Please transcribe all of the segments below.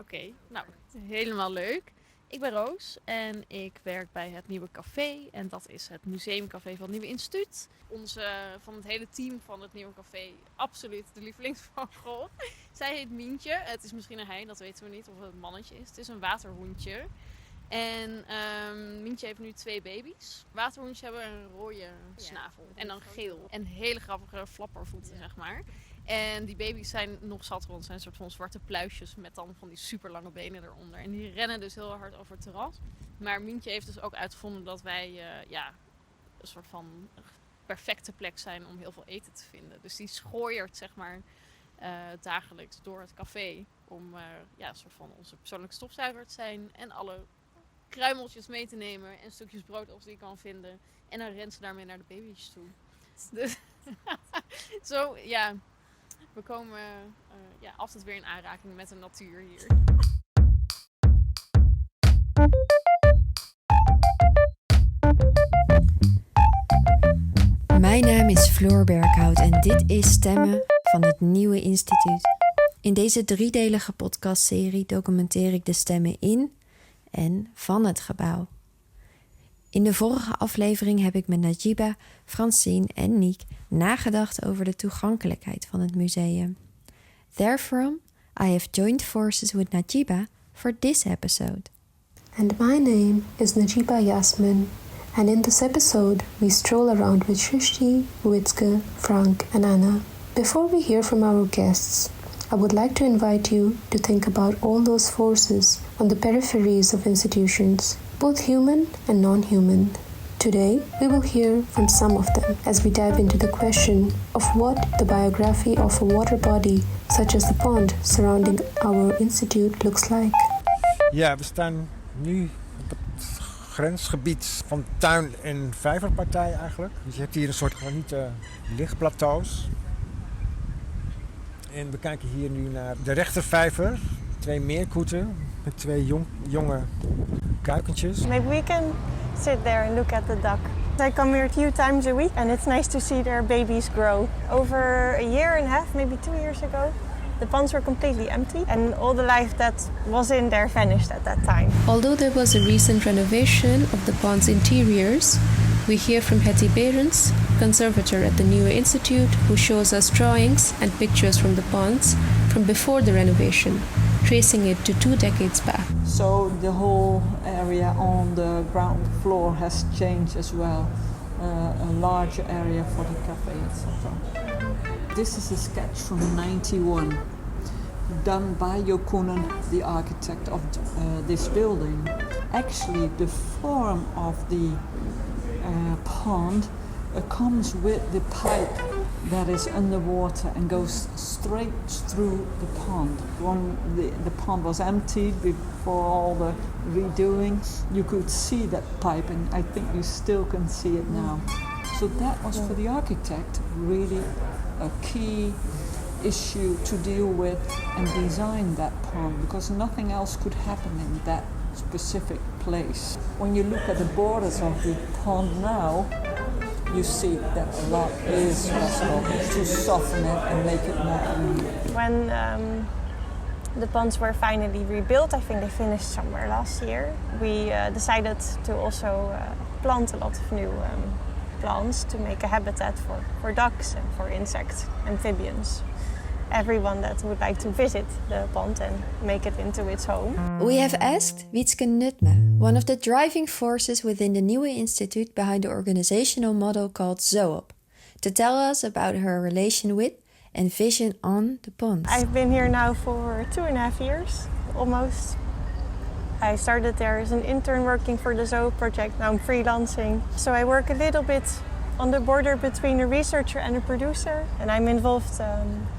Oké, nou, helemaal leuk. Ik ben Roos en ik werk bij het Nieuwe Café. En dat is het museumcafé van het Nieuwe Instituut. Van het hele team van het Nieuwe Café, absoluut de lievelingsvogel. Zij heet Mientje. Het is misschien een hij, dat weten we niet of het een mannetje is. Het is een waterhoentje. En Mientje heeft nu 2 baby's. Waterhoentjes hebben een rode snavel en dan geel. En hele grappige flappervoeten, zeg maar. En die baby's zijn nog zat, want het zijn een soort van zwarte pluisjes met dan van die super lange benen eronder. En die rennen dus heel hard over het terras. Maar Mientje heeft dus ook uitgevonden dat wij een soort van perfecte plek zijn om heel veel eten te vinden. Dus die schooiert zeg maar dagelijks door het café om een soort van onze persoonlijke stofzuiger te zijn. En alle kruimeltjes mee te nemen en stukjes brood als die kan vinden. En dan rent ze daarmee naar de baby's toe. Dus zo, ja... We komen altijd weer in aanraking met de natuur hier. Mijn naam is Floor Berkhout en dit is Stemmen van het Nieuwe Instituut. In deze 3-delige podcastserie documenteer ik de stemmen in en van het gebouw. In de vorige aflevering heb ik met Najiba, Francine en Niek nagedacht over de toegankelijkheid van het museum. Therefrom, I have joined forces with Najiba for this episode. And my name is Najiba Yasmin, and in this episode we stroll around with Shrishtee, Witske, Frank and Anna. Before we hear from our guests, I would like to invite you to think about all those forces on the peripheries of institutions, both human and non-human. Today, we will hear from some of them as we dive into the question of what the biography of a water body, such as the pond surrounding our institute, looks like. Ja, we staan nu op het grensgebied van tuin- en vijverpartij eigenlijk. Dus je hebt hier een soort granieten lichtplateaus. En we kijken hier nu naar de rechtervijver. 2 meerkoeten met 2 jonge kuikentjes. Maybe we can sit there and look at the duck. I come here a few times a week and it's nice to see their babies grow. Over a year and a half, maybe 2 years ago, the ponds were completely empty and all the life that was in there vanished at that time. Although there was a recent renovation of the pond's interiors, we hear from Hetty Berends, conservator at the Nieuwe Instituut, who shows us drawings and pictures from the ponds from before the renovation, tracing it to 2 decades back. So the whole area on the ground floor has changed as well. A larger area for the cafe, etc. This is a sketch from 91, done by Jokunen, the architect of this building. Actually, the form of the pond comes with the pipe that is underwater and goes straight through the pond. When the pond was emptied before all the redoing, you could see that pipe, and I think you still can see it now. So that was for the architect really a key issue to deal with and design that pond, because nothing else could happen in that specific place. When you look at the borders of the pond now, you see that a lot is possible to soften it and make it more green. When the ponds were finally rebuilt, I think they finished somewhere last year, we decided to also plant a lot of new plants to make a habitat for ducks and for insects, amphibians. Everyone that would like to visit the pond and make it into its home. We have asked Witske Nutme, one of the driving forces within the Nieuwe Instituut behind the organizational model called ZOOP, to tell us about her relation with and vision on the pond. I've been here now for 2.5 years, almost. I started there as an intern working for the ZOOP project. Now I'm freelancing. So I work a little bit on the border between a researcher and a producer. And I'm involved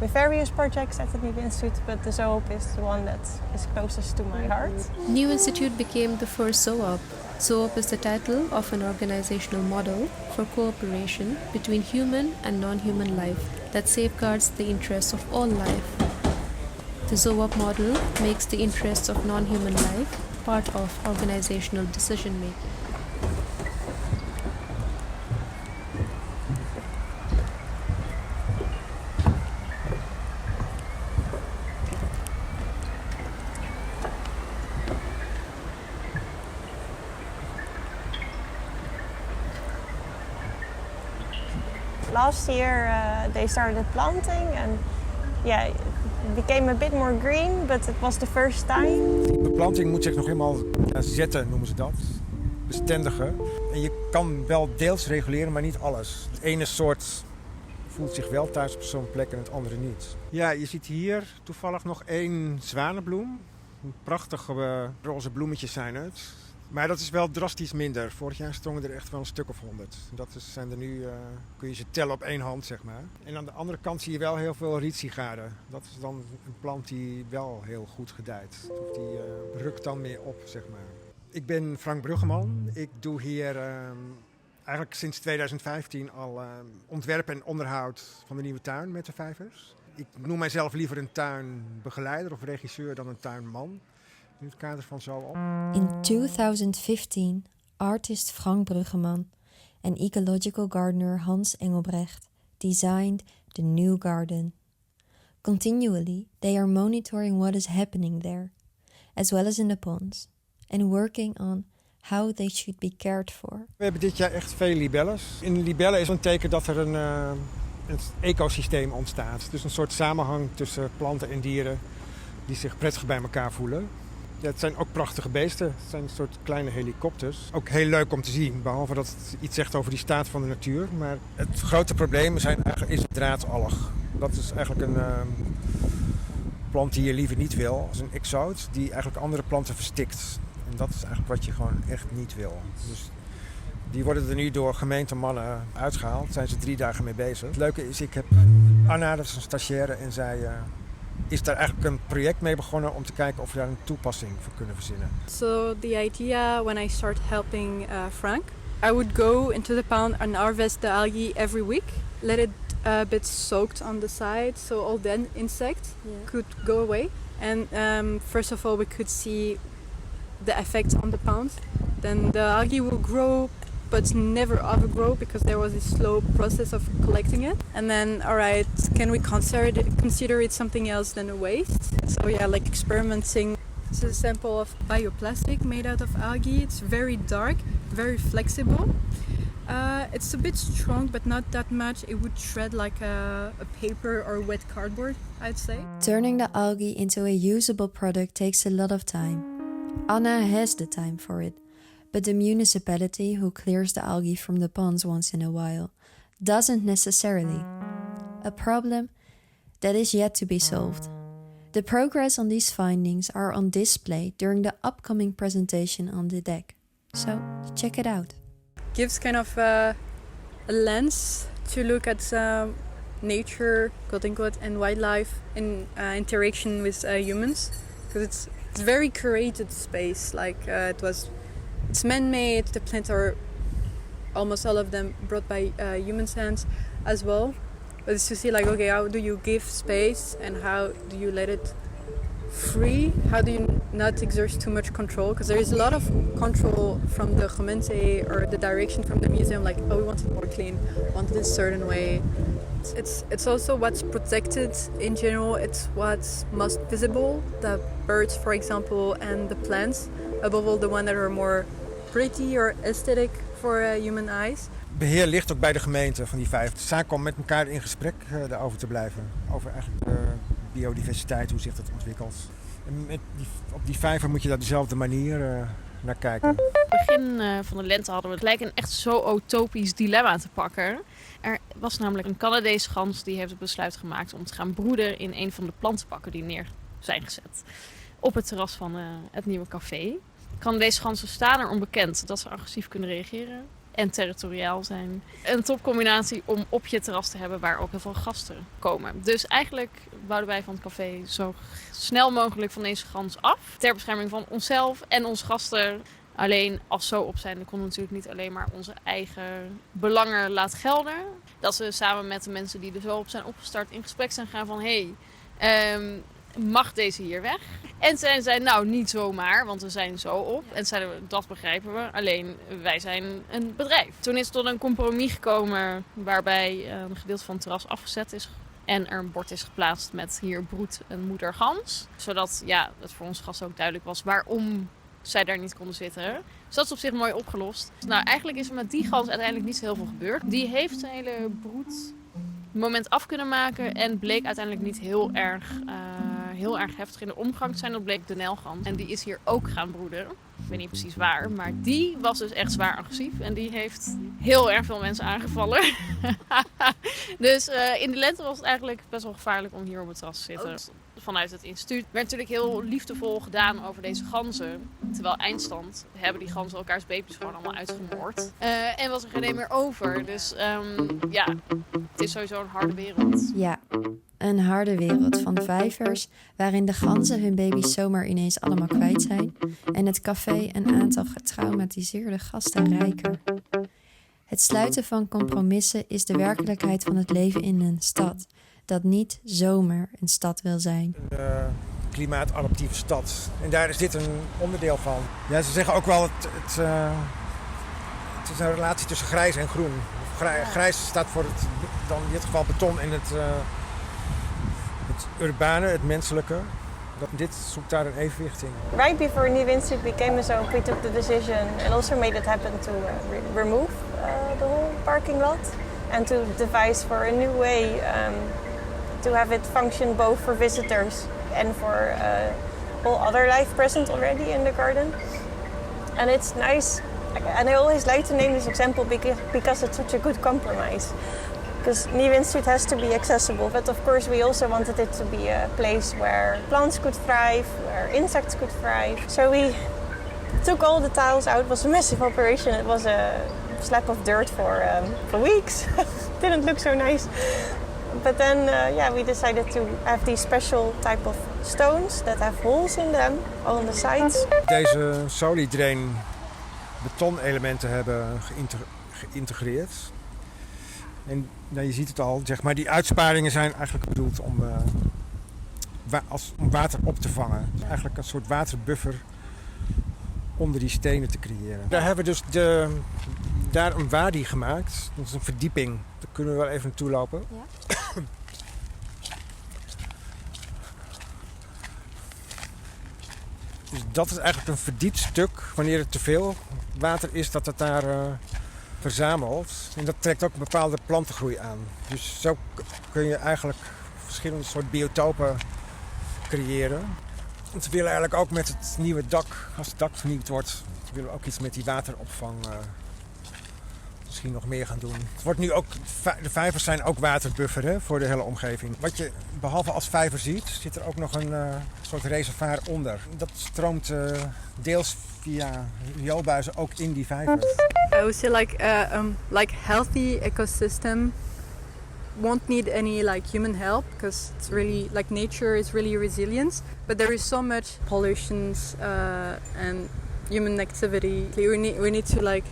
with various projects at the Nieuwe Instituut, but the ZOOP is the one that is closest to my heart. Nieuwe Instituut became the first ZOOP. ZOOP is the title of an organizational model for cooperation between human and non-human life that safeguards the interests of all life. The ZOOP model makes the interests of non-human life part of organizational decision-making. last year they started planting and yeah, it became a bit more green, but it was the first time. De beplanting moet zich nog helemaal zetten, noemen ze dat. Bestendigen. En je kan wel deels reguleren, maar niet alles. Het ene soort voelt zich wel thuis op zo'n plek en het andere niet. Ja, je ziet hier toevallig nog 1 zwanenbloem. Prachtige roze bloemetjes zijn het. Maar dat is wel drastisch minder. Vorig jaar strongen er echt wel een stuk of 100. Dat zijn er nu, kun je ze tellen op 1 hand, zeg maar. En aan de andere kant zie je wel heel veel rietsigaren. Dat is dan een plant die wel heel goed gedijt. Of die rukt dan meer op, zeg maar. Ik ben Frank Bruggeman. Ik doe hier eigenlijk sinds 2015 al ontwerp en onderhoud van de nieuwe tuin met de vijvers. Ik noem mijzelf liever een tuinbegeleider of regisseur dan een tuinman. In het kader van zo op. In 2015, artist Frank Bruggeman en ecological gardener Hans Engelbrecht designed the new garden. Continually, they are monitoring what is happening there, as well as in the ponds, and working on how they should be cared for. We hebben dit jaar echt veel libelles. In libellen is een teken dat er een ecosysteem ontstaat. Dus een soort samenhang tussen planten en dieren die zich prettig bij elkaar voelen. Ja, het zijn ook prachtige beesten. Het zijn een soort kleine helikopters. Ook heel leuk om te zien, behalve dat het iets zegt over die staat van de natuur. Maar het grote probleem is het draadalg. Dat is eigenlijk een plant die je liever niet wil. Als een exoot die eigenlijk andere planten verstikt. En dat is eigenlijk wat je gewoon echt niet wil. Dus die worden er nu door gemeentemannen uitgehaald. Daar zijn ze 3 dagen mee bezig. Het leuke is, ik heb Anna, dat is een stagiaire, en zij is daar eigenlijk een project mee begonnen om te kijken of we daar een toepassing voor kunnen verzinnen. So the idea when I started helping Frank, I would go into the pond and harvest the algae every week, let it a bit soaked on the side, so all the insects could go away. And first of all, we could see the effect on the pond. Then the algae will grow, but never overgrow because there was a slow process of collecting it. And then, all right, can we consider it something else than a waste? So yeah, like experimenting. This is a sample of bioplastic made out of algae. It's very dark, very flexible. It's a bit strong, but not that much. It would shred like a paper or wet cardboard, I'd say. Turning the algae into a usable product takes a lot of time. Anna has the time for it, but the municipality who clears the algae from the ponds once in a while doesn't necessarily. A problem that is yet to be solved. The progress on these findings are on display during the upcoming presentation on the deck. So check it out. Gives kind of a lens to look at nature, quote unquote, and wildlife in interaction with humans, because it's very curated space. Like it's man-made. The plants are almost all of them brought by humans' hands as well. But it's to see like, okay, how do you give space and how do you let it free? How do you not exert too much control? Because there is a lot of control from the gemeente or the direction from the museum, like, oh, we want it more clean, want it in a certain way. It's also what's protected in general. It's what's most visible, the birds, for example, and the plants, above all the ones that are more pretty or aesthetic for human eyes. Beheer ligt ook bij de gemeente van die vijf. Zij komen met elkaar in gesprek daarover te blijven. Over eigenlijk de biodiversiteit, hoe zich dat ontwikkelt. En op die vijver moet je op dezelfde manier naar kijken. Begin van de lente hadden we gelijk een echt zo utopisch dilemma te pakken. Er was namelijk een Canadese gans die heeft het besluit gemaakt om te gaan broeden in een van de plantenbakken die neer zijn gezet. Op het terras van het nieuwe café. Canadese ganzen staan er onbekend dat ze agressief kunnen reageren en territoriaal zijn. Een topcombinatie om op je terras te hebben waar ook heel veel gasten komen. Dus eigenlijk wouden wij van het café zo snel mogelijk van deze gans af. Ter bescherming van onszelf en onze gasten. Alleen als zo op zijn, dan konden we natuurlijk niet alleen maar onze eigen belangen laten gelden. Dat we samen met de mensen die er zo op zijn opgestart in gesprek zijn gaan van mag deze hier weg? En zij zei nou niet zomaar, want we zijn zo op. En zeiden we, dat begrijpen we, alleen wij zijn een bedrijf. Toen is het tot een compromis gekomen waarbij een gedeelte van het terras afgezet is. En er een bord is geplaatst met hier broedt een moeder gans. Zodat het voor onze gasten ook duidelijk was waarom zij daar niet konden zitten. Dus dat is op zich mooi opgelost. Nou, eigenlijk is er met die gans uiteindelijk niet zo heel veel gebeurd. Die heeft een hele broedmoment af kunnen maken en bleek uiteindelijk niet heel erg heftig in de omgang te zijn. Dat bleek de Nijlgans. En die is hier ook gaan broeden. Ik weet niet precies waar, maar die was dus echt zwaar agressief. En die heeft heel erg veel mensen aangevallen. Dus in de lente was het eigenlijk best wel gevaarlijk om hier op het terras te zitten. Vanuit het instituut werd natuurlijk heel liefdevol gedaan over deze ganzen. Terwijl eindstand hebben die ganzen elkaars baby's gewoon allemaal uitgemoord. En was er geen een meer over. Dus ja, het is sowieso een harde wereld. Ja, een harde wereld van vijvers waarin de ganzen hun baby's zomaar ineens allemaal kwijt zijn en het café een aantal getraumatiseerde gasten rijker. Het sluiten van compromissen is de werkelijkheid van het leven in een stad dat niet zomaar een stad wil zijn. Een klimaatadaptieve stad. En daar is dit een onderdeel van. Ja, ze zeggen ook wel het is een relatie tussen grijs en groen. Grijs staat voor dan in dit geval beton en het urbane, het menselijke. Dit zoekt daar een evenwicht in. Right before Nieuwe Instituut became a zone, we took the decision and also made it happen to remove the whole parking lot and to devise for a new way to have it function both for visitors and for all other life present already in the garden. And it's nice, and I always like to name this example because it's such a good compromise. Because Nieuwe Instituut has to be accessible, but of course we also wanted it to be a place where plants could thrive, where insects could thrive. So we took all the tiles out. It was a massive operation. It was a slab of dirt for weeks. Didn't look so nice. But then, we decided to have these special type of stones that have holes in them, all on the sides. Deze solidrain betonelementen hebben geïntegreerd. En nou, je ziet het al, zeg maar, die uitsparingen zijn eigenlijk bedoeld om water op te vangen. Eigenlijk een soort waterbuffer onder die stenen te creëren. Daar hebben we dus daar een wadi gemaakt. Dat is een verdieping. Daar kunnen we wel even naartoe lopen. Ja. Dus dat is eigenlijk een verdiept stuk. Wanneer er te veel water is, dat het daar verzamelt. En dat trekt ook een bepaalde plantengroei aan. Dus zo kun je eigenlijk verschillende soorten biotopen creëren. Want we willen eigenlijk ook met het nieuwe dak, als het dak vernieuwd wordt, willen we ook iets met die wateropvang misschien nog meer gaan doen. Het wordt nu ook, de vijvers zijn ook waterbuffer voor de hele omgeving. Wat je behalve als vijver ziet, zit er ook nog een soort reservoir onder. Dat stroomt deels via rioolbuizen ook in die vijver. I would say like healthy ecosystem won't need any human help because it's really nature is really resilient. But there is so much pollutions and human activity. We need to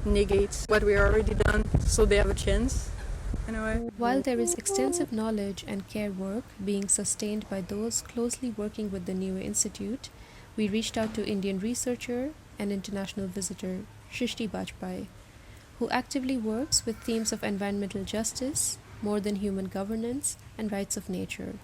negate what we already done so they have a chance. Anyway. While there is extensive knowledge and care work being sustained by those closely working with the Nieuwe Instituut, we reached out to Indian researcher and international visitor Shrishtee Bajpai, who actively works with themes of environmental justice, more than human governance, and rights of nature.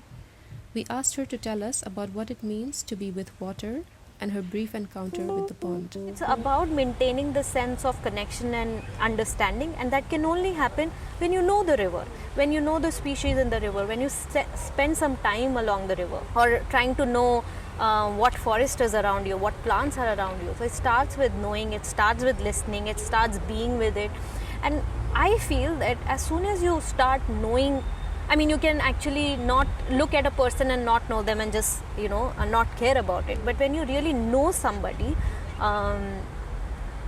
We asked her to tell us about what it means to be with water and her brief encounter with the pond. It's about maintaining the sense of connection and understanding, and that can only happen when you know the river, when you know the species in the river, when you spend some time along the river, or trying to know what forest is around you, what plants are around you. So it starts with knowing, it starts with listening, it starts being with it. And I feel that as soon as you start knowing, you can actually not look at a person and not know them and just, not care about it. But when you really know somebody,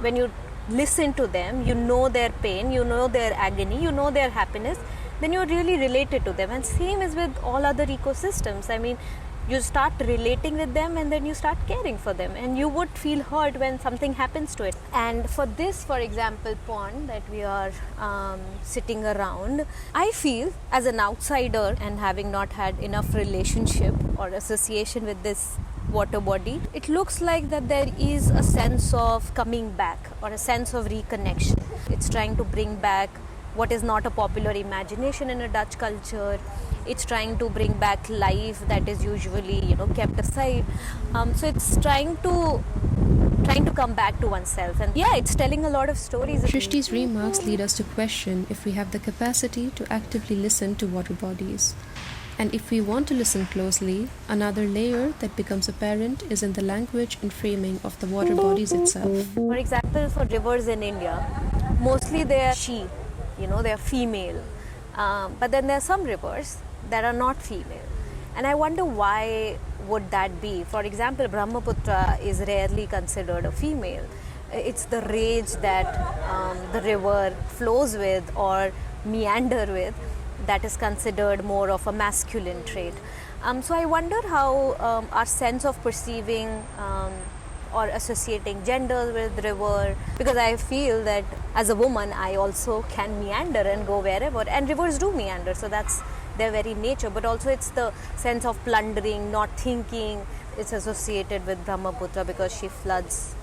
when you listen to them, you know their pain, you know their agony, you know their happiness, then you're really related to them. And same is with all other ecosystems. You start relating with them and then you start caring for them, and you would feel hurt when something happens to it. And for this, for example, pond that we are sitting around, I feel as an outsider and having not had enough relationship or association with this water body, it looks like that there is a sense of coming back or a sense of reconnection. It's trying to bring back what is not a popular imagination in a Dutch culture. It's trying to bring back life that is usually, kept aside. So it's trying to come back to oneself, and it's telling a lot of stories. Shrishti's remarks lead us to question if we have the capacity to actively listen to water bodies. And if we want to listen closely, another layer that becomes apparent is in the language and framing of the water bodies itself. For example, for rivers in India, mostly they are she, they are female. But then there are some rivers that are not female. And I wonder why would that be? For example, Brahmaputra is rarely considered a female. It's the rage that the river flows with or meander with that is considered more of a masculine trait. So I wonder how our sense of perceiving or associating gender with river, because I feel that as a woman I also can meander and go wherever, and rivers do meander, so that's their very nature. But also it's the sense of plundering, not thinking. It's associated with Brahmaputra because she floods,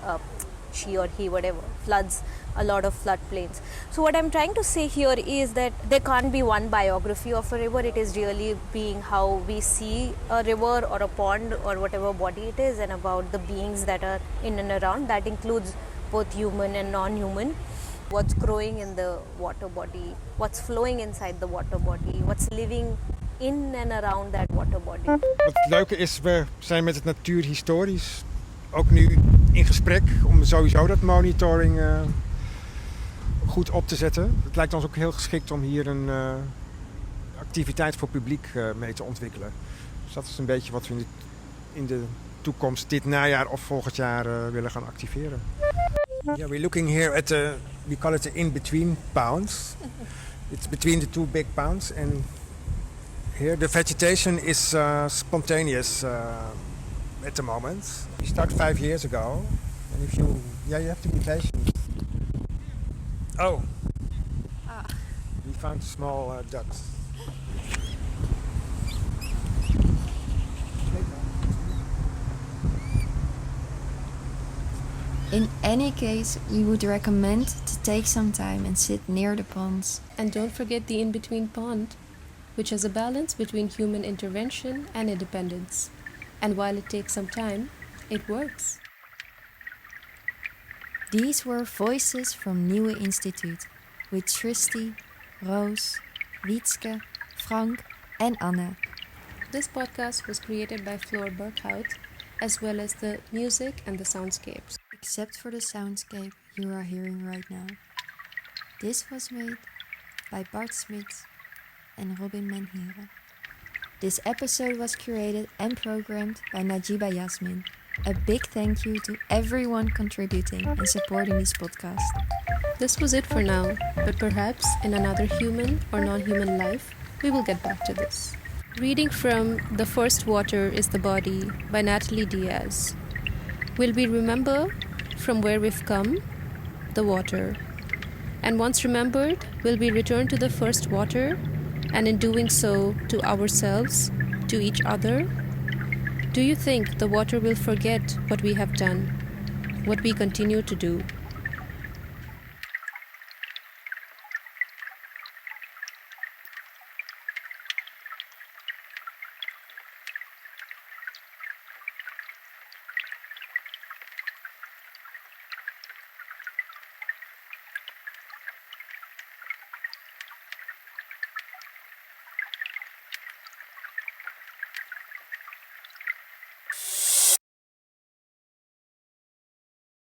she or he, whatever, floods a lot of floodplains. So what I'm trying to say here is that there can't be one biography of a river. It is really being how we see a river or a pond or whatever body it is, and about the beings that are in and around. That includes both human and non-human. What's growing in the water body, what's flowing inside the water body, what's living in and around that water body. Wat het leuke is, we zijn met het natuurhistorisch ook nu in gesprek om sowieso dat monitoring goed op te zetten. Het lijkt ons ook heel geschikt om hier een activiteit voor publiek mee te ontwikkelen. Dus dat is een beetje wat we in de toekomst, dit najaar of volgend jaar willen gaan activeren. Yeah, we're looking here at we call it the in-between ponds. It's between the two big ponds, and here the vegetation is spontaneous at the moment. We started 5 years ago, and if you have to be patient. Oh, we found small ducks. In any case, we would recommend to take some time and sit near the ponds. And don't forget the in-between pond, which has a balance between human intervention and independence. And while it takes some time, it works. These were voices from Nieuwe Instituut with Shrishtee, Roos, Wietske, Frank and Anna. This podcast was created by Floor Berkhout, as well as the music and the soundscapes. Except for the soundscape you are hearing right now. This was made by Bart Smits and Robin Menheren. This episode was curated and programmed by Najiba Yasmin. A big thank you to everyone contributing and supporting this podcast. This was it for now, but perhaps in another human or non-human life, we will get back to this. Reading from The First Water is the Body by Natalie Diaz. Will we remember from where we've come? The water. And once remembered, will we return to the first water? And in doing so, to ourselves, to each other? Do you think the water will forget what we have done, what we continue to do?